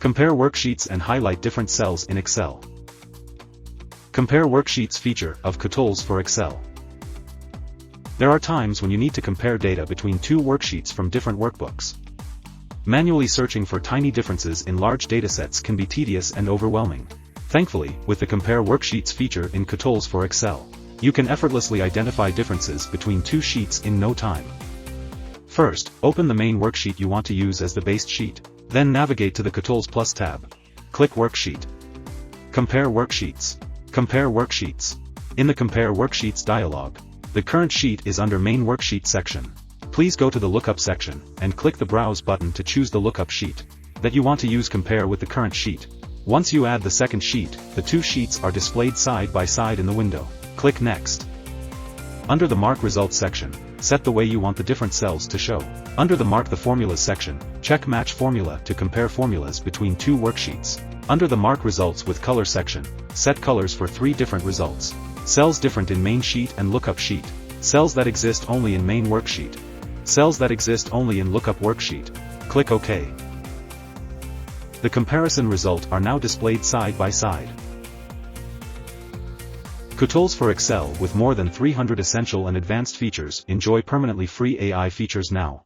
Compare worksheets and highlight different cells in Excel. Compare Worksheets feature of Kutools for Excel. There are times when you need to compare data between two worksheets from different workbooks. Manually searching for tiny differences in large datasets can be tedious and overwhelming. Thankfully, with the Compare Worksheets feature in Kutools for Excel, you can effortlessly identify differences between two sheets in no time. First, open the main worksheet you want to use as the base sheet, then navigate to the Kutools Plus tab. Click Worksheet. Compare Worksheets. Compare Worksheets. In the Compare Worksheets dialog, the current sheet is under Main Worksheet section. Please go to the Lookup section, and click the Browse button to choose the lookup sheet that you want to use compare with the current sheet. Once you add the second sheet, the two sheets are displayed side by side in the window. Click Next. Under the Mark Results section, set the way you want the different cells to show. Under the Mark the Formulas section, check Match Formula to compare formulas between two worksheets. Under the Mark Results with Color section, set colors for 3 different results. Cells different in Main Sheet and Lookup Sheet. Cells that exist only in Main Worksheet. Cells that exist only in Lookup Worksheet. Click OK. The comparison results are now displayed side by side. Kutools for Excel with more than 300 essential and advanced features. Enjoy permanently free AI features now.